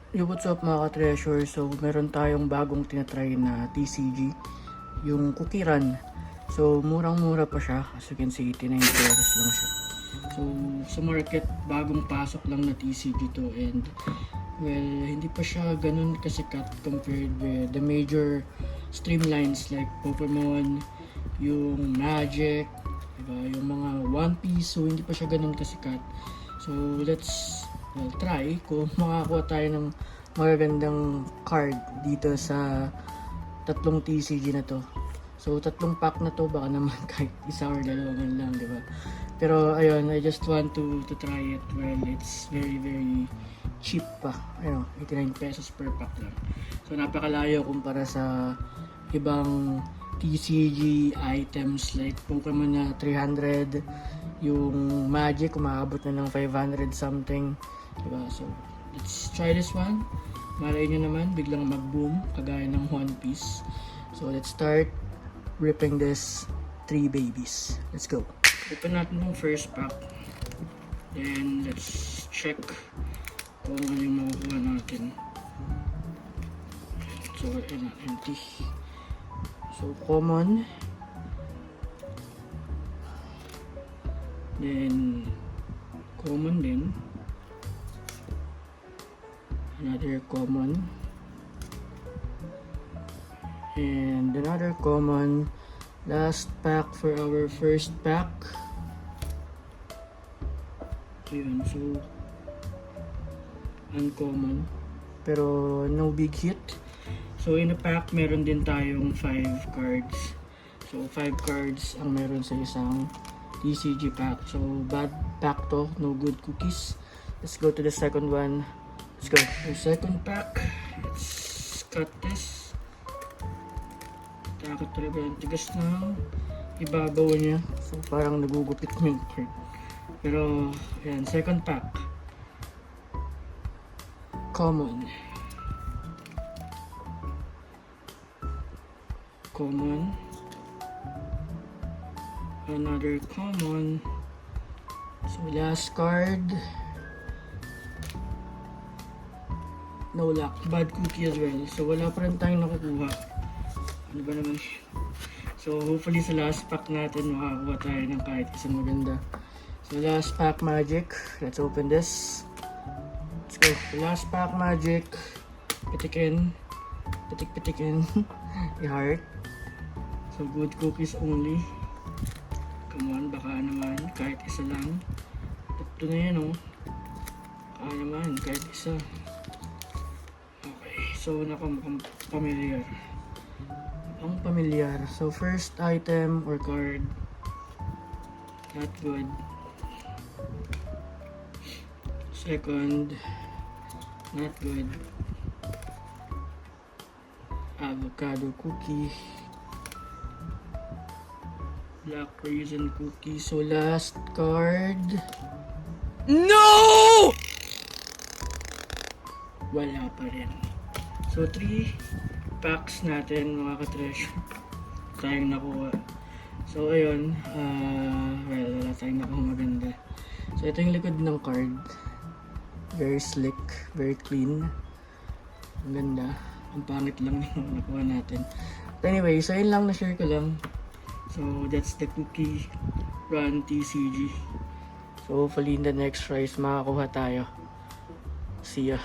Yo, what's up mga ka-treasure? So, meron tayong bagong tinatry na TCG, yung Cookie Run. So, murang-mura pa siya. As you can see, 89 pesos lang siya. So, sa market, bagong pasok lang na TCG to, and well, hindi pa siya ganun kasikat compared with the major streamlines like Pokemon, yung Magic, diba? Yung mga One Piece. So, hindi pa siya ganun kasikat. So, let's try kung makakuha tayo ng magagandang card dito sa tatlong TCG na to. So, tatlong pack na to, baka naman kahit isa or dalawa lang, di ba? Pero, ayun, I just want to try it. Well, it's very cheap pa. Ayun, 89 pesos per pack lang. So, napakalayo kumpara sa ibang TCG items like Pokemon na 300, yung Magic umaabot na ng 500 something, diba? So let's try this one. Malay nyo naman biglang mag-boom kagaya ng One Piece. So let's start ripping this 3 babies. Let's go. Open natin yung first pack, then let's check kung ano yung makukuha natin. So empty. So, common, then common din, another common, and another common. Last pack for our first pack. Ayun, so uncommon, pero no big hit. So in a pack, meron din tayong 5 cards. So 5 cards ang meron sa isang TCG pack. So bad pack to, no good cookies. Let's go to the second one. Let's go. The second pack. Let's cut this. Takot talaga ang tigas ng ibabaw niya. So parang nagugupit mo yung card. Pero ayan, second pack. Common. Common, another common. So last card, no luck, bad cookie as well. So wala pa rin tayong nakukuha. Ano ba naman? So hopefully sa last pack natin makakuha tayo ng kahit isang maganda. So last pack Magic, let's open this. Let's go. The last pack Magic, pitikin, pitik-pitikin, i-heart. So good cookies only. Come on, baka naman kahit isa lang. Ito na yan, oh. Baka naman kahit isa. Okay, so nakamukhang familiar. Ang familiar. So first item or card, not good. Second, not good. Avocado cookie. Black raisin cookie. So last card. No! Wala pa rin. So 3 packs natin mga ka-treasure tayong nakuha. So ayun, well, wala tayong nakuha maganda. So ito yung likod ng card. Very slick, very clean. Ang ganda. Ang pangit lang yung nakuha natin. But anyway, so yun lang, na-share ko lang. So that's the Cookie Run TCG. So hopefully in the next tries makakuha tayo. See ya.